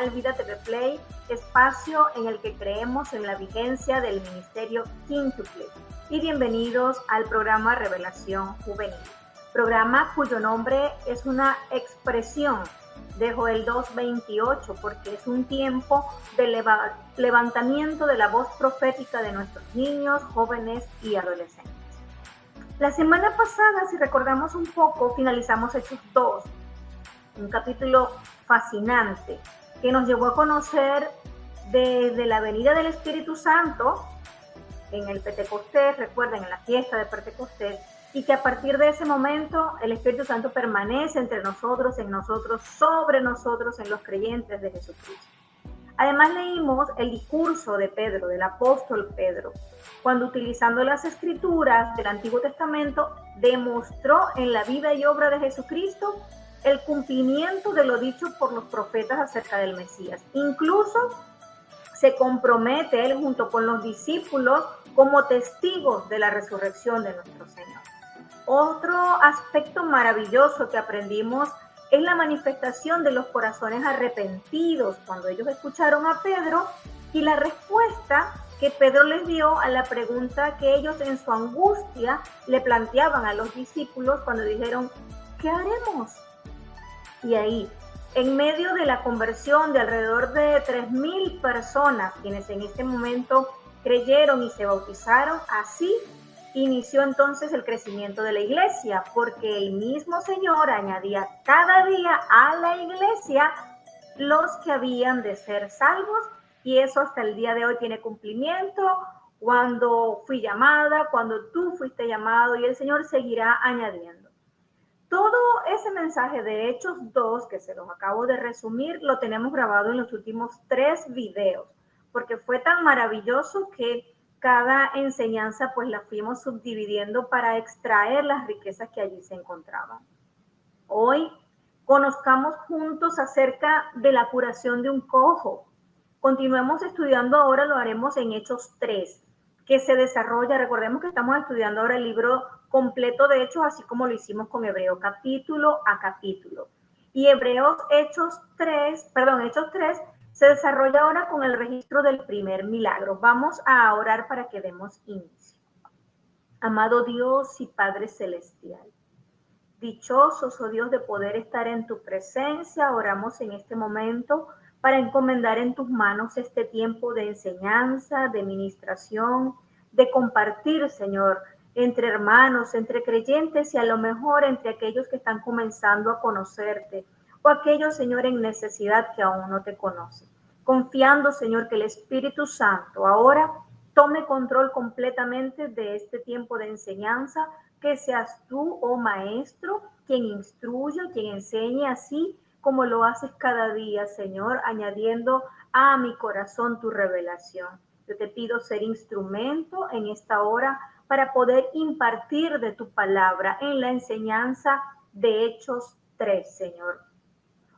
canal Vida TV Play, espacio en el que creemos en la vigencia del ministerio quíntuple. Y bienvenidos al programa Revelación Juvenil, programa cuyo nombre es una expresión de Joel 2:28, porque es un tiempo de levantamiento de la voz profética de nuestros niños, jóvenes y adolescentes. La semana pasada, si recordamos un poco, finalizamos Hechos 2, un capítulo fascinante que nos llevó a conocer desde la venida del Espíritu Santo en el Pentecostés, recuerden, en la fiesta de Pentecostés, y que a partir de ese momento el Espíritu Santo permanece entre nosotros, en nosotros, sobre nosotros, en los creyentes de Jesucristo. Además leímos el discurso de Pedro, del apóstol Pedro, cuando utilizando las escrituras del Antiguo Testamento demostró en la vida y obra de Jesucristo el cumplimiento de lo dicho por los profetas acerca del Mesías. Incluso se compromete él junto con los discípulos como testigos de la resurrección de nuestro Señor. Otro aspecto maravilloso que aprendimos es la manifestación de los corazones arrepentidos cuando ellos escucharon a Pedro y la respuesta que Pedro les dio a la pregunta que ellos en su angustia le planteaban a los discípulos cuando dijeron, ¿qué haremos? Y ahí, en medio de la conversión de alrededor de 3,000 personas, quienes en este momento creyeron y se bautizaron, así inició entonces el crecimiento de la iglesia, porque el mismo Señor añadía cada día a la iglesia los que habían de ser salvos, y eso hasta el día de hoy tiene cumplimiento. Cuando fui llamada, cuando tú fuiste llamado, y el Señor seguirá añadiendo. Todo ese mensaje de Hechos 2, que se los acabo de resumir, lo tenemos grabado en los últimos 3 videos, porque fue tan maravilloso que cada enseñanza pues la fuimos subdividiendo para extraer las riquezas que allí se encontraban. Hoy conozcamos juntos acerca de la curación de un cojo. Continuemos estudiando ahora, lo haremos en Hechos 3, que se desarrolla, recordemos que estamos estudiando ahora el libro completo de Hechos, así como lo hicimos con Hebreo capítulo a capítulo. Y Hechos 3 se desarrolla ahora con el registro del primer milagro. Vamos a orar para que demos inicio. Amado Dios y Padre Celestial, dichosos, oh Dios, de poder estar en tu presencia, oramos en este momento para encomendar en tus manos este tiempo de enseñanza, de ministración, de compartir, Señor, entre hermanos, entre creyentes y a lo mejor entre aquellos que están comenzando a conocerte o aquellos, Señor, en necesidad que aún no te conocen. Confiando, Señor, que el Espíritu Santo ahora tome control completamente de este tiempo de enseñanza, que seas tú, oh Maestro, quien instruya, quien enseñe, así como lo haces cada día, Señor, añadiendo a mi corazón tu revelación. Yo te pido ser instrumento en esta hora para poder impartir de tu palabra en la enseñanza de Hechos 3, Señor,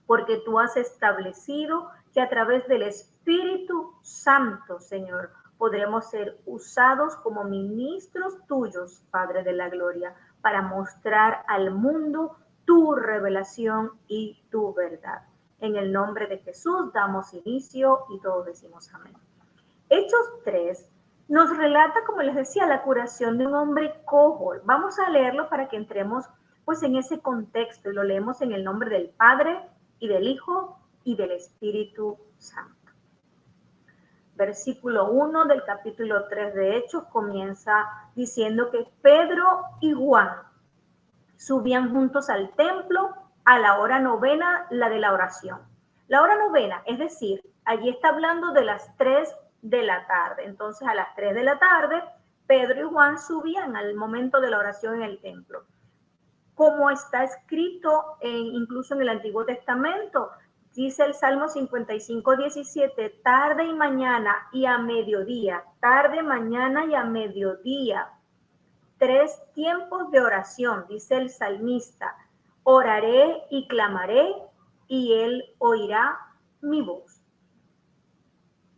porque tú has establecido que a través del Espíritu Santo, Señor, podremos ser usados como ministros tuyos, Padre de la Gloria, para mostrar al mundo tu revelación y tu verdad. En el nombre de Jesús damos inicio y todos decimos amén. Hechos 3 nos relata, como les decía, la curación de un hombre cojo. Vamos a leerlo para que entremos pues en ese contexto, y lo leemos en el nombre del Padre y del Hijo y del Espíritu Santo. Versículo 1 del capítulo 3 de Hechos comienza diciendo que Pedro y Juan subían juntos al templo a la hora novena, la de la oración. La hora novena, es decir, allí está hablando de las 3 de la tarde. Entonces, a las 3 de la tarde, Pedro y Juan subían al momento de la oración en el templo. Como está escrito incluso en el Antiguo Testamento, dice el Salmo 55:17, tarde y mañana y a mediodía, tarde, mañana y a mediodía. 3 tiempos de oración, dice el salmista, oraré y clamaré y él oirá mi voz.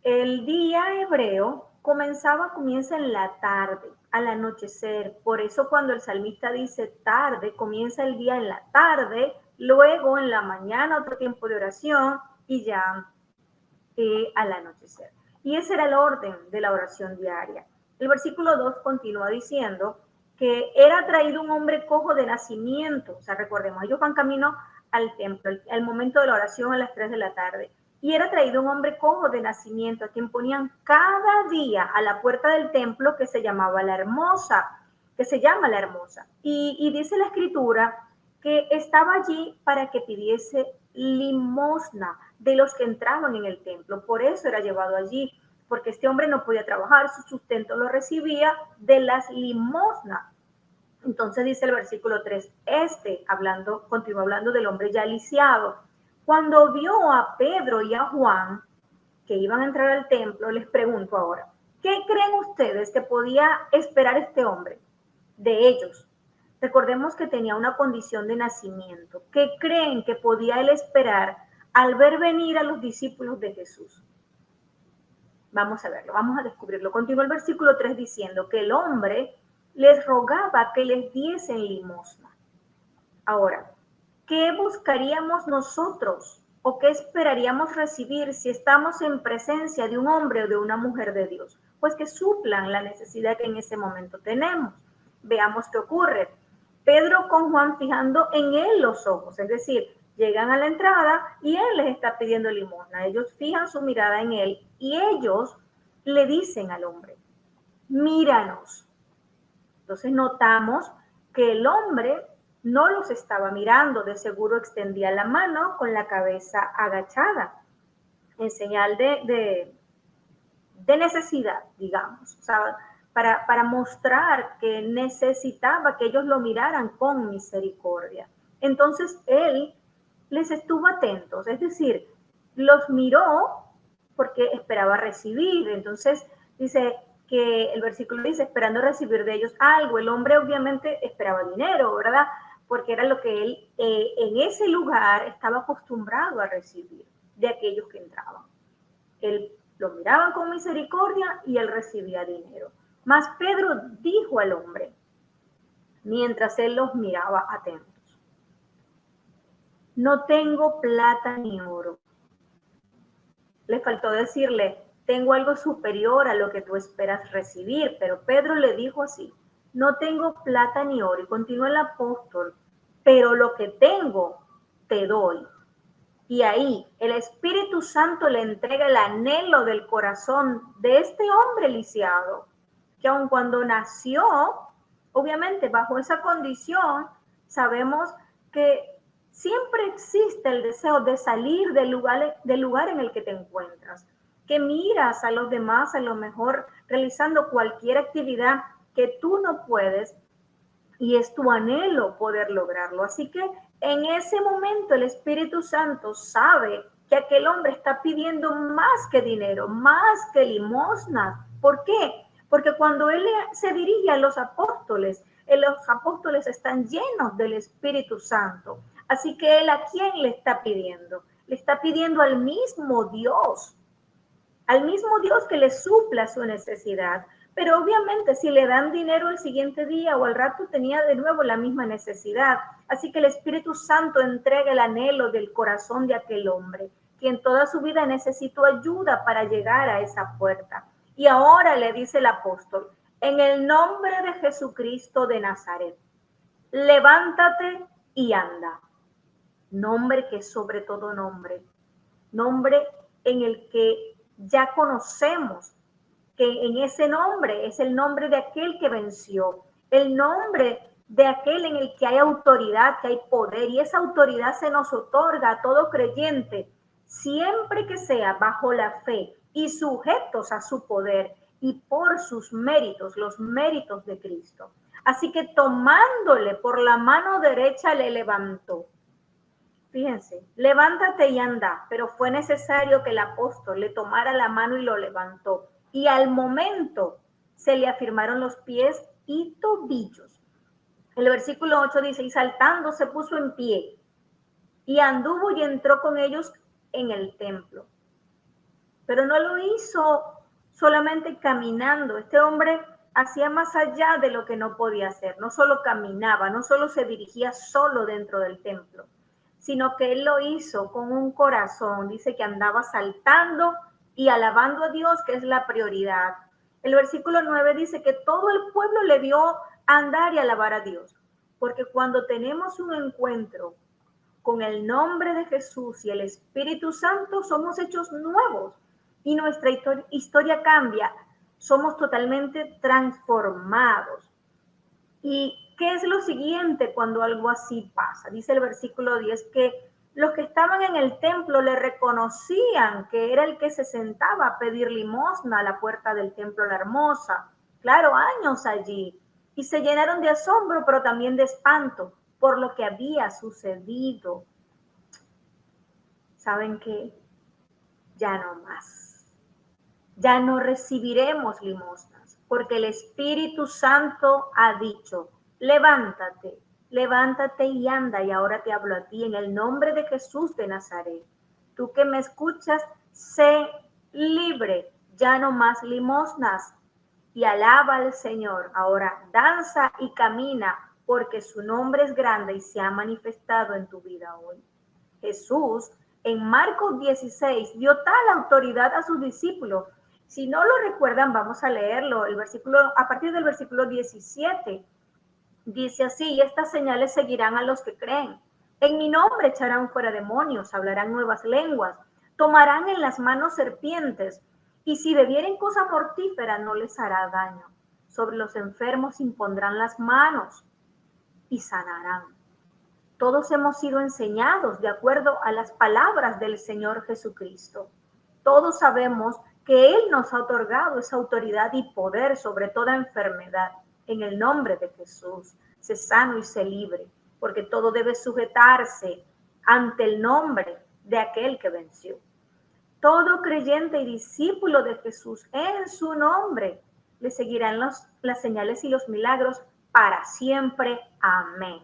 El día hebreo comienza en la tarde, al anochecer. Por eso cuando el salmista dice tarde, comienza el día en la tarde, luego en la mañana otro tiempo de oración y ya al anochecer. Y ese era el orden de la oración diaria. El versículo 2 continúa diciendo que era traído un hombre cojo de nacimiento. O sea, recordemos, ellos van camino al templo, al momento de la oración a las 3 de la tarde. Y era traído un hombre cojo de nacimiento, a quien ponían cada día a la puerta del templo, que se llamaba la Hermosa, que se llama la Hermosa. Y dice la Escritura que estaba allí para que pidiese limosna de los que entraban en el templo. Por eso era llevado allí, porque este hombre no podía trabajar, su sustento lo recibía de las limosnas. Entonces dice el versículo 3, continúa hablando del hombre ya lisiado. Cuando vio a Pedro y a Juan que iban a entrar al templo, les pregunto ahora, ¿qué creen ustedes que podía esperar este hombre de ellos? Recordemos que tenía una condición de nacimiento. ¿Qué creen que podía él esperar al ver venir a los discípulos de Jesús? Vamos a verlo, vamos a descubrirlo. Continúa el versículo 3 diciendo que el hombre les rogaba que les diesen limosna. Ahora, ¿qué buscaríamos nosotros o qué esperaríamos recibir si estamos en presencia de un hombre o de una mujer de Dios? Pues que suplan la necesidad que en ese momento tenemos. Veamos qué ocurre. Pedro con Juan fijando en él los ojos, es decir, llegan a la entrada y él les está pidiendo limosna. Ellos fijan su mirada en él y ellos le dicen al hombre, míranos. Entonces notamos que el hombre no los estaba mirando, de seguro extendía la mano con la cabeza agachada, en señal de necesidad, digamos, o sea, para mostrar que necesitaba que ellos lo miraran con misericordia. Entonces él les estuvo atentos, es decir, los miró porque esperaba recibir. Entonces dice que el versículo dice, esperando recibir de ellos algo. El hombre obviamente esperaba dinero, ¿verdad? Porque era lo que él en ese lugar estaba acostumbrado a recibir de aquellos que entraban. Él lo miraban con misericordia y él recibía dinero. Mas Pedro dijo al hombre, mientras él los miraba atentos, no tengo plata ni oro. Le faltó decirle, tengo algo superior a lo que tú esperas recibir, pero Pedro le dijo así, no tengo plata ni oro. Y continúa el apóstol, pero lo que tengo te doy. Y ahí el Espíritu Santo le entrega el anhelo del corazón de este hombre lisiado, que aun cuando nació, obviamente bajo esa condición, sabemos que siempre existe el deseo de salir del lugar en el que te encuentras, que miras a los demás a lo mejor realizando cualquier actividad que tú no puedes, y es tu anhelo poder lograrlo. Así que en ese momento el Espíritu Santo sabe que aquel hombre está pidiendo más que dinero, más que limosna. ¿Por qué? Porque cuando él se dirige a los apóstoles están llenos del Espíritu Santo. Así que él, ¿a quién le está pidiendo? Le está pidiendo al mismo Dios que le supla su necesidad. Pero obviamente si le dan dinero el siguiente día o al rato tenía de nuevo la misma necesidad. Así que el Espíritu Santo entrega el anhelo del corazón de aquel hombre, quien toda su vida necesitó ayuda para llegar a esa puerta. Y ahora le dice el apóstol, en el nombre de Jesucristo de Nazaret, levántate y anda. Nombre que es sobre todo nombre. Nombre en el que ya conocemos que en ese nombre es el nombre de aquel que venció, el nombre de aquel en el que hay autoridad, que hay poder, y esa autoridad se nos otorga a todo creyente, siempre que sea bajo la fe y sujetos a su poder y por sus méritos, los méritos de Cristo. Así que tomándole por la mano derecha le levantó. Fíjense, levántate y anda, pero fue necesario que el apóstol le tomara la mano y lo levantó. Y al momento se le afirmaron los pies y tobillos. El versículo 8 dice, y saltando se puso en pie y anduvo y entró con ellos en el templo. Pero no lo hizo solamente caminando. Este hombre hacía más allá de lo que no podía hacer. No solo caminaba, no solo se dirigía solo dentro del templo, sino que él lo hizo con un corazón. Dice que andaba saltando y alabando a Dios, que es la prioridad. El versículo 9 dice que todo el pueblo le vio andar y alabar a Dios, porque cuando tenemos un encuentro con el nombre de Jesús y el Espíritu Santo, somos hechos nuevos y nuestra historia cambia, somos totalmente transformados. ¿Y qué es lo siguiente cuando algo así pasa? Dice el versículo 10 que los que estaban en el templo le reconocían que era el que se sentaba a pedir limosna a la puerta del templo La Hermosa. Claro, años allí. Y se llenaron de asombro, pero también de espanto por lo que había sucedido. ¿Saben qué? Ya no más. Ya no recibiremos limosnas, porque el Espíritu Santo ha dicho, levántate, levántate y anda, y ahora te hablo a ti en el nombre de Jesús de Nazaret. Tú que me escuchas, sé libre, ya no más limosnas, y alaba al Señor. Ahora danza y camina, porque su nombre es grande y se ha manifestado en tu vida hoy. Jesús en Marcos 16 dio tal autoridad a sus discípulos. Si no lo recuerdan, vamos a leerlo. El versículo, a partir del versículo 17, dice así: y estas señales seguirán a los que creen. En mi nombre echarán fuera demonios, hablarán nuevas lenguas, tomarán en las manos serpientes, y si bebieren cosa mortífera no les hará daño. Sobre los enfermos impondrán las manos y sanarán. Todos hemos sido enseñados de acuerdo a las palabras del Señor Jesucristo. Todos sabemos que Él nos ha otorgado esa autoridad y poder sobre toda enfermedad. En el nombre de Jesús, sé sano y sé libre, porque todo debe sujetarse ante el nombre de aquel que venció. Todo creyente y discípulo de Jesús, en su nombre le seguirán las señales y los milagros para siempre. Amén.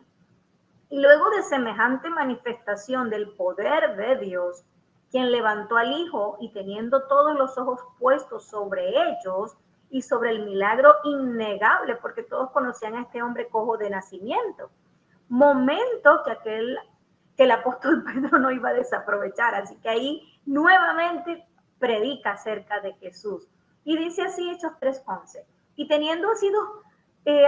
Y luego de semejante manifestación del poder de Dios, quien levantó al Hijo y teniendo todos los ojos puestos sobre ellos y sobre el milagro innegable, porque todos conocían a este hombre cojo de nacimiento, momento que el apóstol Pedro no iba a desaprovechar. Así que ahí nuevamente predica acerca de Jesús. Y dice así Hechos 3:11. Y teniendo sido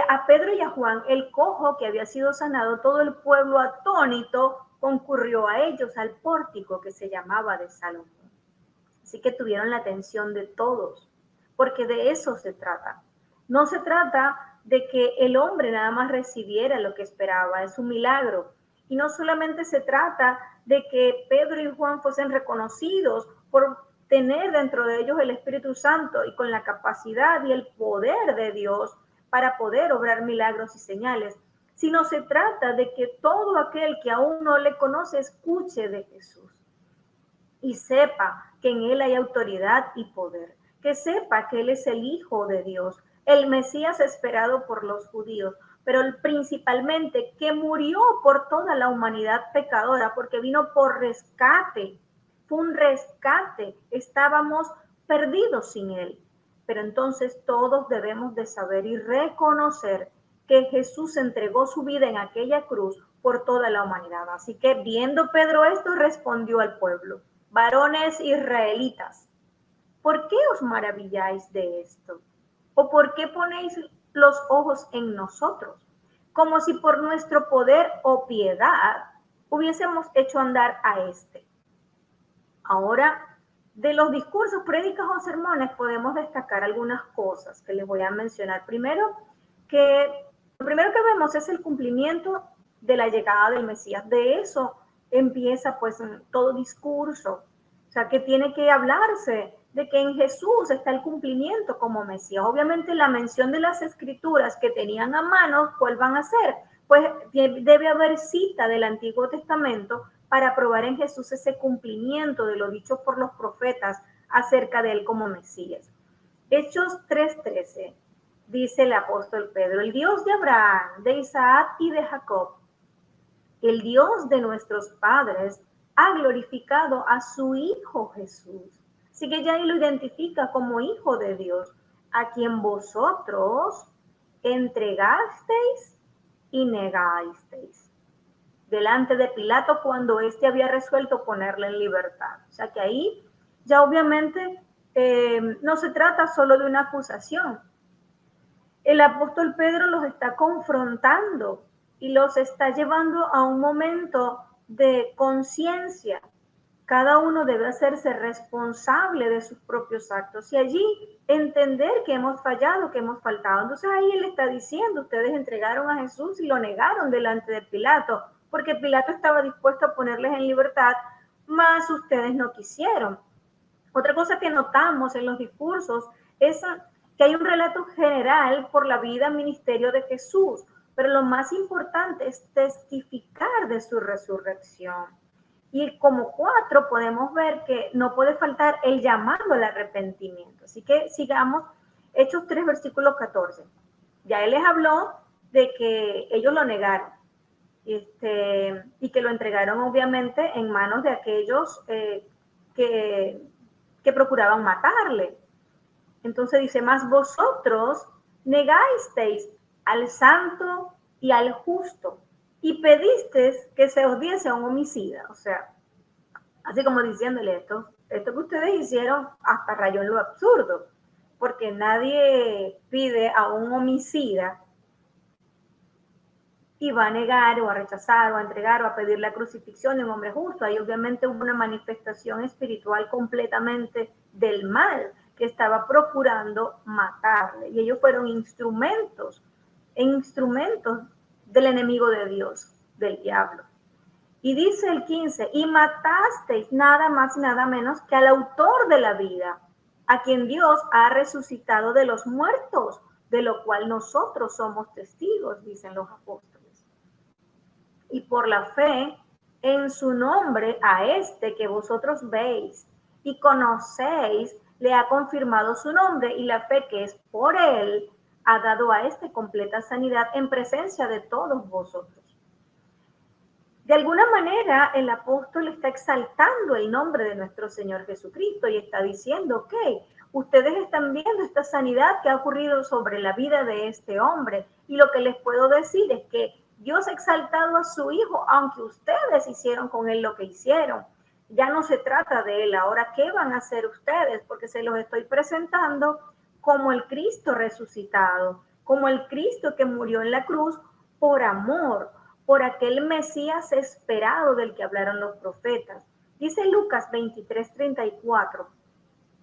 a Pedro y a Juan, el cojo que había sido sanado, todo el pueblo atónito concurrió a ellos al pórtico que se llamaba de Salomón. Así que tuvieron la atención de todos, porque de eso se trata. No se trata de que el hombre nada más recibiera lo que esperaba, es un milagro. Y no solamente se trata de que Pedro y Juan fuesen reconocidos por tener dentro de ellos el Espíritu Santo y con la capacidad y el poder de Dios para poder obrar milagros y señales, sino se trata de que todo aquel que aún no le conoce escuche de Jesús y sepa que en Él hay autoridad y poder, que sepa que Él es el Hijo de Dios, el Mesías esperado por los judíos, pero principalmente que murió por toda la humanidad pecadora, porque vino por rescate, fue un rescate, estábamos perdidos sin Él. Pero entonces todos debemos de saber y reconocer que Jesús entregó su vida en aquella cruz por toda la humanidad. Así que viendo Pedro esto, respondió al pueblo: varones israelitas, ¿por qué os maravilláis de esto? ¿O por qué ponéis los ojos en nosotros? Como si por nuestro poder o piedad hubiésemos hecho andar a este. Ahora, de los discursos, prédicas o sermones podemos destacar algunas cosas que les voy a mencionar. Primero, lo primero que vemos es el cumplimiento de la llegada del Mesías. De eso empieza pues todo discurso. O sea, que tiene que hablarse de que en Jesús está el cumplimiento como Mesías. Obviamente la mención de las escrituras que tenían a mano, ¿cuál van a ser? Pues debe haber cita del Antiguo Testamento para probar en Jesús ese cumplimiento de lo dicho por los profetas acerca de él como Mesías. Hechos 3:13, dice el apóstol Pedro: el Dios de Abraham, de Isaac y de Jacob, el Dios de nuestros padres, ha glorificado a su Hijo Jesús. Así que ya ahí lo identifica como Hijo de Dios, a quien vosotros entregasteis y negasteis delante de Pilato cuando éste había resuelto ponerle en libertad. O sea que ahí ya obviamente no se trata solo de una acusación. El apóstol Pedro los está confrontando y los está llevando a un momento de conciencia. Cada uno debe hacerse responsable de sus propios actos y allí entender que hemos fallado, que hemos faltado. Entonces ahí él está diciendo, ustedes entregaron a Jesús y lo negaron delante de Pilato, porque Pilato estaba dispuesto a ponerles en libertad, mas ustedes no quisieron. Otra cosa que notamos en los discursos es que hay un relato general por la vida y ministerio de Jesús, pero lo más importante es testificar de su resurrección. Y como 4 podemos ver que no puede faltar el llamado al arrepentimiento. Así que sigamos Hechos 3, versículo 14. Ya él les habló de que ellos lo negaron y que lo entregaron obviamente en manos de aquellos que procuraban matarle. Entonces dice, más vosotros negasteis al santo y al justo y pedisteis que se os diese a un homicida. O sea, así como diciéndole esto que ustedes hicieron hasta rayó en lo absurdo, porque nadie pide a un homicida y va a negar o a rechazar o a entregar o a pedir la crucifixión de un hombre justo. Ahí obviamente hubo una manifestación espiritual completamente del mal que estaba procurando matarle. Y ellos fueron instrumentos del enemigo de Dios, del diablo. Y dice el 15, y matasteis nada más y nada menos que al autor de la vida, a quien Dios ha resucitado de los muertos, de lo cual nosotros somos testigos, dicen los apóstoles. Y por la fe en su nombre a este que vosotros veis y conocéis, le ha confirmado su nombre, y la fe que es por él ha dado a este completa sanidad en presencia de todos vosotros. De alguna manera, el apóstol está exaltando el nombre de nuestro Señor Jesucristo y está diciendo, ok, ustedes están viendo esta sanidad que ha ocurrido sobre la vida de este hombre, y lo que les puedo decir es que Dios ha exaltado a su Hijo, aunque ustedes hicieron con él lo que hicieron. Ya no se trata de él. Ahora, ¿qué van a hacer ustedes? Porque se los estoy presentando como el Cristo resucitado, como el Cristo que murió en la cruz por amor, por aquel Mesías esperado del que hablaron los profetas. Dice Lucas 23:34,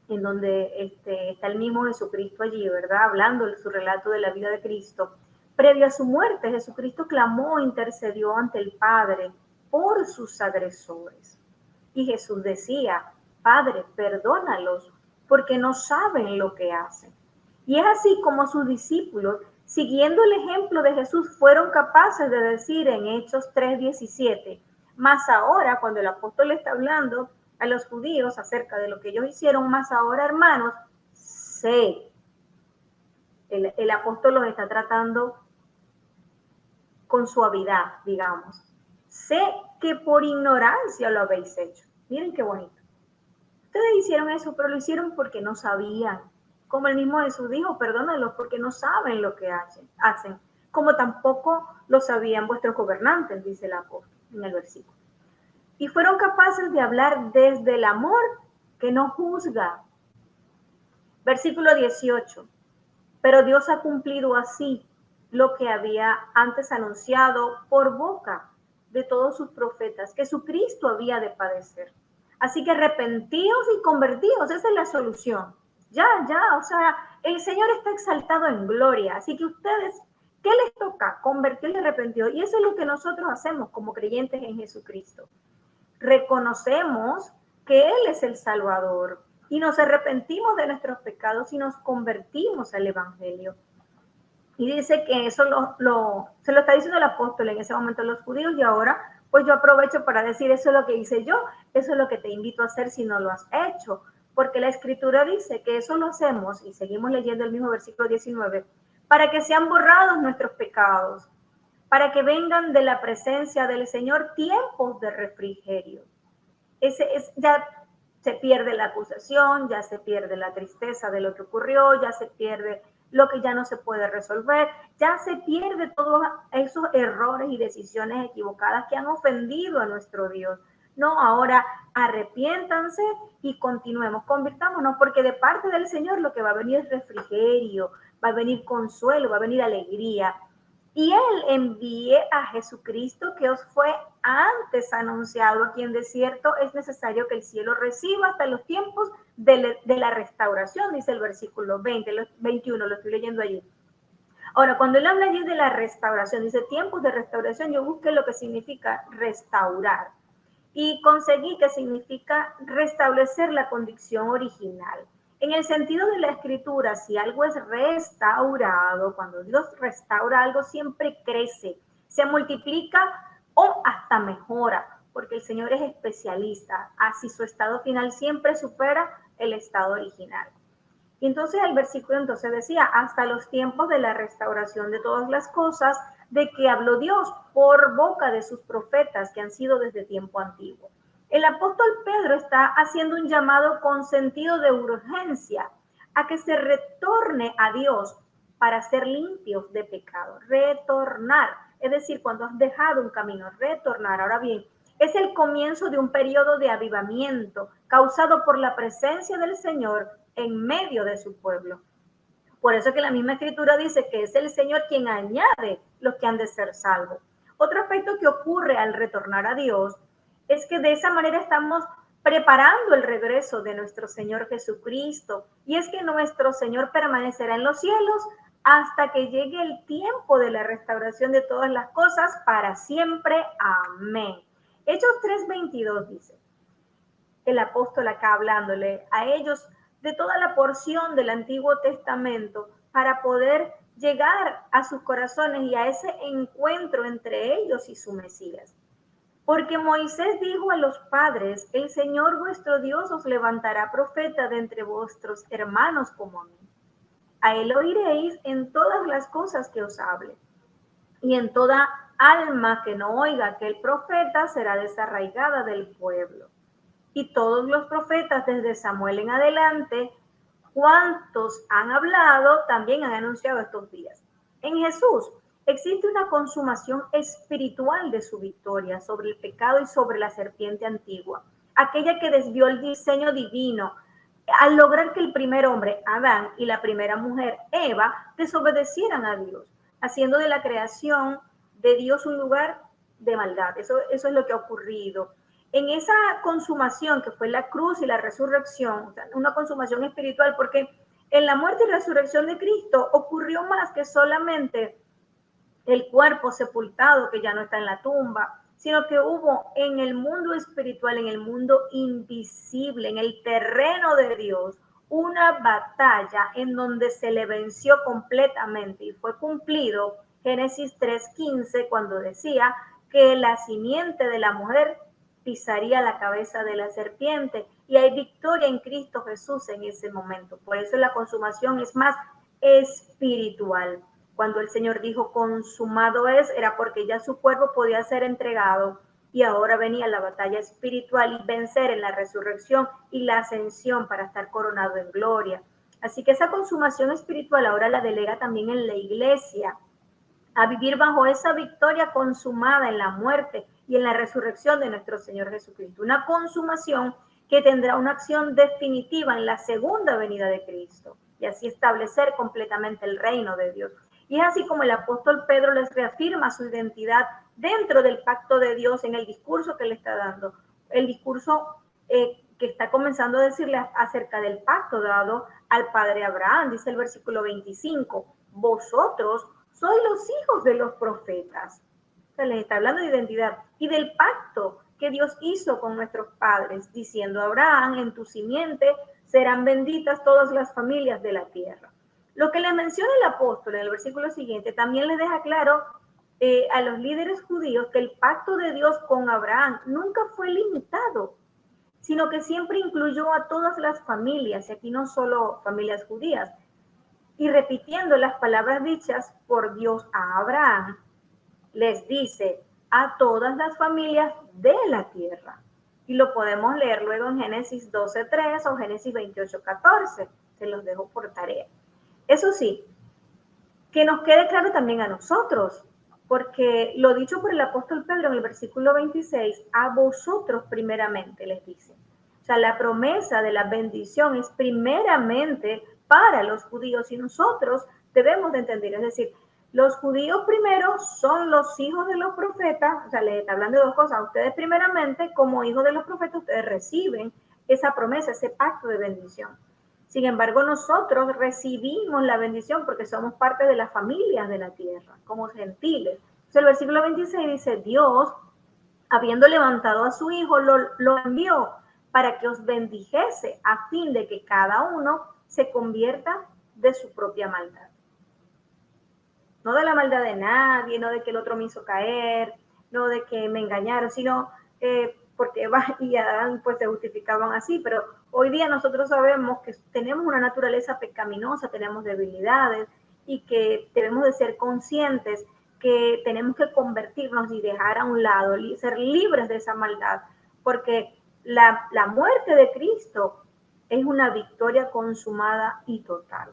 en donde está el mismo Jesucristo allí, ¿verdad? Hablando de su relato de la vida de Cristo. Previo a su muerte, Jesucristo clamó e intercedió ante el Padre por sus agresores. Y Jesús decía, Padre, perdónalos, porque no saben lo que hacen. Y es así como sus discípulos, siguiendo el ejemplo de Jesús, fueron capaces de decir en Hechos 3:17, más ahora, cuando el apóstol está hablando a los judíos acerca de lo que ellos hicieron, más ahora, hermanos, sé, el apóstol los está tratando con suavidad, digamos. Sé que por ignorancia lo habéis hecho. Miren qué bonito. Ustedes hicieron eso, pero lo hicieron porque no sabían. Como el mismo Jesús dijo, perdónenlos porque no saben lo que hacen. Como tampoco lo sabían vuestros gobernantes, dice el apóstol en el versículo. Y fueron capaces de hablar desde el amor que no juzga. Versículo 18. Pero Dios ha cumplido así lo que había antes anunciado por boca de todos sus profetas, que su Cristo había de padecer. Así que arrepentíos y convertíos, esa es la solución. Ya, o sea, el Señor está exaltado en gloria, así que ustedes, ¿qué les toca? Convertir y arrepentir. Y eso es lo que nosotros hacemos como creyentes en Jesucristo. Reconocemos que Él es el Salvador y nos arrepentimos de nuestros pecados y nos convertimos al Evangelio. Y dice que eso se lo está diciendo el apóstol en ese momento a los judíos, y ahora pues yo aprovecho para decir, eso es lo que hice yo, eso es lo que te invito a hacer si no lo has hecho, porque la Escritura dice que eso lo hacemos, y seguimos leyendo el mismo versículo 19, para que sean borrados nuestros pecados, para que vengan de la presencia del Señor tiempos de refrigerio. Ya se pierde la acusación, ya se pierde la tristeza de lo que ocurrió, ya se pierde lo que ya no se puede resolver, ya se pierde todos esos errores y decisiones equivocadas que han ofendido a nuestro Dios. No, ahora arrepiéntanse y continuemos, convirtámonos, porque de parte del Señor lo que va a venir es refrigerio, va a venir consuelo, va a venir alegría. Y Él envíe a Jesucristo que os fue antes anunciado, a quien de cierto es necesario que el cielo reciba hasta los tiempos de la restauración, dice el versículo 21, lo estoy leyendo allí. Ahora, cuando él habla allí de la restauración, dice tiempos de restauración, yo busqué lo que significa restaurar y conseguí que significa restablecer la condición original. En el sentido de la escritura, si algo es restaurado, cuando Dios restaura algo, siempre crece, se multiplica o hasta mejora, porque el Señor es especialista. Así su estado final siempre supera el estado original. Y entonces el versículo entonces decía, hasta los tiempos de la restauración de todas las cosas, de que habló Dios por boca de sus profetas que han sido desde tiempo antiguo. El apóstol Pedro está haciendo un llamado con sentido de urgencia a que se retorne a Dios para ser limpios de pecado. Retornar, es decir, cuando has dejado un camino, retornar. Ahora bien, es el comienzo de un periodo de avivamiento causado por la presencia del Señor en medio de su pueblo. Por eso que la misma escritura dice que es el Señor quien añade los que han de ser salvos. Otro aspecto que ocurre al retornar a Dios es que de esa manera estamos preparando el regreso de nuestro Señor Jesucristo. Y es que nuestro Señor permanecerá en los cielos hasta que llegue el tiempo de la restauración de todas las cosas para siempre. Amén. Hechos 3:22 dice, el apóstol acá hablándole a ellos de toda la porción del Antiguo Testamento para poder llegar a sus corazones y a ese encuentro entre ellos y su Mesías. Porque Moisés dijo a los padres, el Señor vuestro Dios os levantará profeta de entre vuestros hermanos como a mí. A él oiréis en todas las cosas que os hable. Y en toda alma que no oiga aquel profeta será desarraigada del pueblo. Y todos los profetas desde Samuel en adelante, cuantos han hablado, también han anunciado estos días. En Jesús existe una consumación espiritual de su victoria sobre el pecado y sobre la serpiente antigua, aquella que desvió el diseño divino al lograr que el primer hombre, Adán, y la primera mujer, Eva, desobedecieran a Dios, haciendo de la creación de Dios un lugar de maldad. Eso es lo que ha ocurrido. En esa consumación que fue la cruz y la resurrección, o sea, una consumación espiritual, porque en la muerte y resurrección de Cristo ocurrió más que solamente el cuerpo sepultado que ya no está en la tumba, sino que hubo en el mundo espiritual, en el mundo invisible, en el terreno de Dios, una batalla en donde se le venció completamente y fue cumplido Génesis 3:15 cuando decía que la simiente de la mujer pisaría la cabeza de la serpiente y hay victoria en Cristo Jesús en ese momento. Por eso la consumación es más espiritual. Cuando el Señor dijo consumado es, era porque ya su cuerpo podía ser entregado y ahora venía la batalla espiritual y vencer en la resurrección y la ascensión para estar coronado en gloria. Así que esa consumación espiritual ahora la delega también en la iglesia, a vivir bajo esa victoria consumada en la muerte y en la resurrección de nuestro Señor Jesucristo. Una consumación que tendrá una acción definitiva en la segunda venida de Cristo y así establecer completamente el reino de Dios. Y es así como el apóstol Pedro les reafirma su identidad dentro del pacto de Dios en el discurso que le está dando, el discurso que está comenzando a decirle acerca del pacto dado al padre Abraham. Dice el versículo 25, vosotros sois los hijos de los profetas. Se les está hablando de identidad y del pacto que Dios hizo con nuestros padres, diciendo a Abraham, en tu simiente serán benditas todas las familias de la tierra. Lo que le menciona el apóstol en el versículo siguiente también le deja claro a los líderes judíos que el pacto de Dios con Abraham nunca fue limitado, sino que siempre incluyó a todas las familias, y aquí no solo familias judías. Y repitiendo las palabras dichas por Dios a Abraham, les dice a todas las familias de la tierra. Y lo podemos leer luego en Génesis 12:3 o Génesis 28:14. Se los dejo por tarea. Eso sí, que nos quede claro también a nosotros. porque lo dicho por el apóstol Pedro en el versículo 26, a vosotros primeramente les dice. O sea, la promesa de la bendición es primeramente para los judíos y nosotros debemos de entender, es decir, los judíos primero son los hijos de los profetas, o sea, le está hablando de dos cosas, ustedes primeramente como hijos de los profetas, ustedes reciben esa promesa, ese pacto de bendición. Sin embargo, nosotros recibimos la bendición porque somos parte de la familia de la tierra, como gentiles. Entonces, el versículo 26 dice, Dios, habiendo levantado a su Hijo, lo envió para que os bendijese a fin de que cada uno se convierta de su propia maldad. No de la maldad de nadie, no de que el otro me hizo caer, no de que me engañaron, sino porque Eva y Adán pues se justificaban así, pero hoy día nosotros sabemos que tenemos una naturaleza pecaminosa, tenemos debilidades y que debemos de ser conscientes que tenemos que convertirnos y dejar a un lado, ser libres de esa maldad, porque la muerte de Cristo es una victoria consumada y total.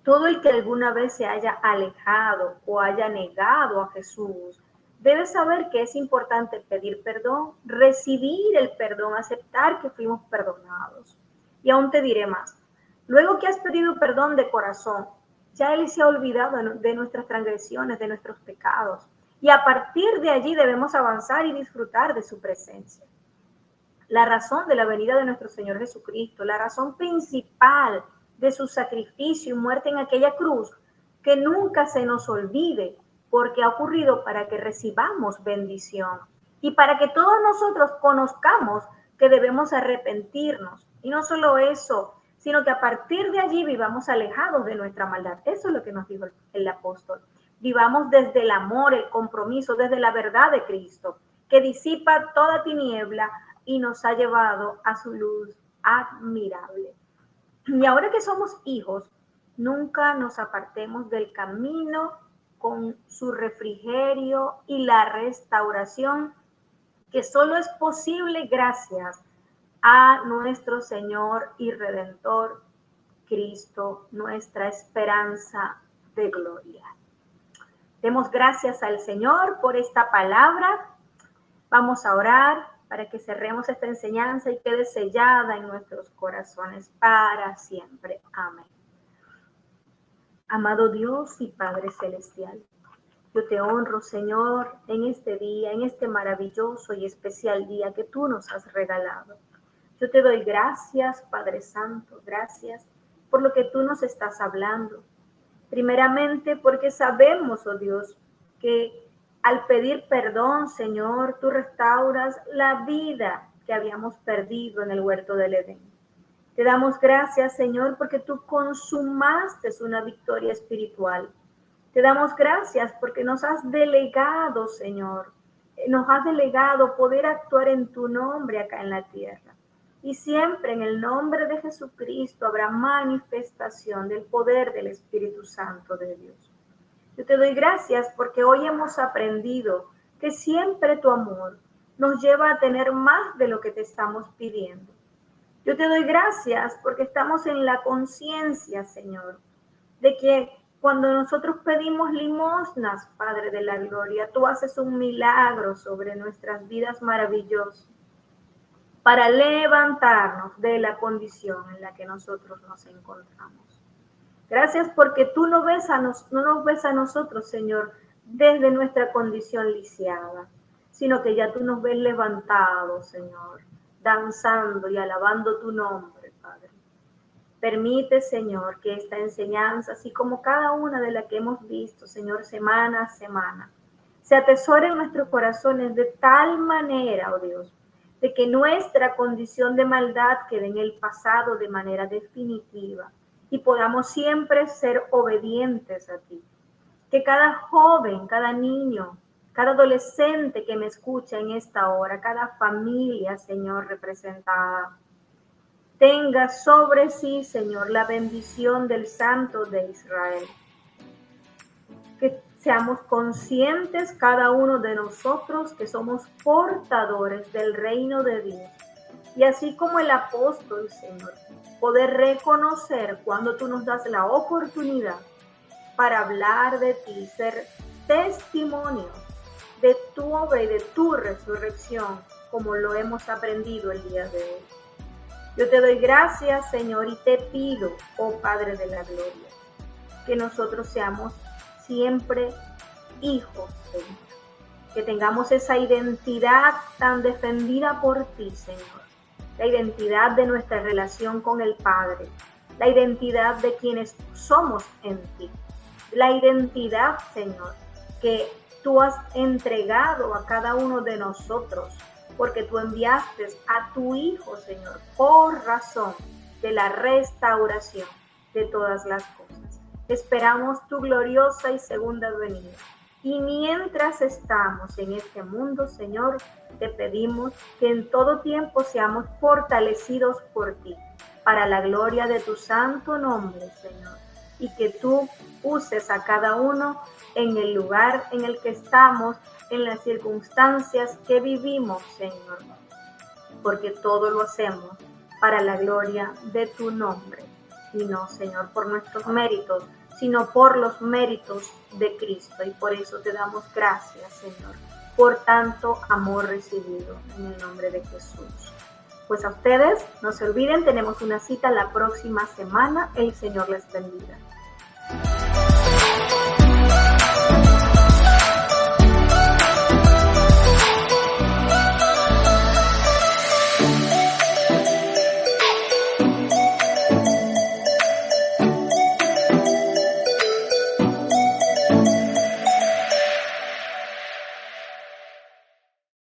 Todo el que alguna vez se haya alejado o haya negado a Jesús debe saber que es importante pedir perdón, recibir el perdón, aceptar que fuimos perdonados. Y aún te diré más. Luego que has pedido perdón de corazón, ya Él se ha olvidado de nuestras transgresiones, de nuestros pecados. Y a partir de allí debemos avanzar y disfrutar de su presencia. La razón de la venida de nuestro Señor Jesucristo, la razón principal de su sacrificio y muerte en aquella cruz, que nunca se nos olvide, porque ha ocurrido para que recibamos bendición y para que todos nosotros conozcamos que debemos arrepentirnos. Y no solo eso, sino que a partir de allí vivamos alejados de nuestra maldad. Eso es lo que nos dijo el apóstol. Vivamos desde el amor, el compromiso, desde la verdad de Cristo, que disipa toda tiniebla y nos ha llevado a su luz admirable. Y ahora que somos hijos, nunca nos apartemos del camino con su refrigerio y la restauración que solo es posible gracias a nuestro Señor y Redentor Cristo, nuestra esperanza de gloria. Demos gracias al Señor por esta palabra. Vamos a orar para que cerremos esta enseñanza y quede sellada en nuestros corazones para siempre. Amén. Amado Dios y Padre Celestial, yo te honro, Señor, en este día, en este maravilloso y especial día que tú nos has regalado. Yo te doy gracias, Padre Santo, gracias por lo que tú nos estás hablando. Primeramente porque sabemos, oh Dios, que al pedir perdón, Señor, tú restauras la vida que habíamos perdido en el huerto del Edén. Te damos gracias, Señor, porque tú consumaste una victoria espiritual. Te damos gracias porque nos has delegado, Señor, nos has delegado poder actuar en tu nombre acá en la tierra. Y siempre en el nombre de Jesucristo habrá manifestación del poder del Espíritu Santo de Dios. Yo te doy gracias porque hoy hemos aprendido que siempre tu amor nos lleva a tener más de lo que te estamos pidiendo. Yo te doy gracias porque estamos en la conciencia, Señor, de que cuando nosotros pedimos limosnas, Padre de la Gloria, tú haces un milagro sobre nuestras vidas maravilloso para levantarnos de la condición en la que nosotros nos encontramos. Gracias porque tú no nos ves a nosotros, Señor, desde nuestra condición lisiada, sino que ya tú nos ves levantados, Señor, danzando y alabando tu nombre, Padre. Permite, Señor, que esta enseñanza, así como cada una de las que hemos visto, Señor, semana a semana, se atesore en nuestros corazones de tal manera, oh Dios, de que nuestra condición de maldad quede en el pasado de manera definitiva y podamos siempre ser obedientes a ti. Que cada joven, cada niño, cada adolescente que me escucha en esta hora, cada familia, Señor, representada, tenga sobre sí, Señor, la bendición del Santo de Israel. Que seamos conscientes cada uno de nosotros que somos portadores del reino de Dios. Y así como el apóstol, Señor, poder reconocer cuando tú nos das la oportunidad para hablar de ti, ser testimonio de tu obra y de tu resurrección, como lo hemos aprendido el día de hoy. Yo te doy gracias, Señor, y te pido, oh Padre de la gloria, que nosotros seamos siempre hijos, Señor. Que tengamos esa identidad tan defendida por ti, Señor. La identidad de nuestra relación con el Padre. La identidad de quienes somos en ti. La identidad, Señor, que tú has entregado a cada uno de nosotros, porque tú enviaste a tu Hijo, Señor, por razón de la restauración de todas las cosas. Esperamos tu gloriosa y segunda venida. Y mientras estamos en este mundo, Señor, te pedimos que en todo tiempo seamos fortalecidos por ti, para la gloria de tu santo nombre, Señor, y que tú uses a cada uno en el lugar en el que estamos, en las circunstancias que vivimos, Señor, porque todo lo hacemos para la gloria de tu nombre, y no, Señor, por nuestros méritos, sino por los méritos de Cristo, y por eso te damos gracias, Señor, por tanto amor recibido, en el nombre de Jesús. Pues a ustedes, no se olviden, tenemos una cita la próxima semana. El Señor les bendiga.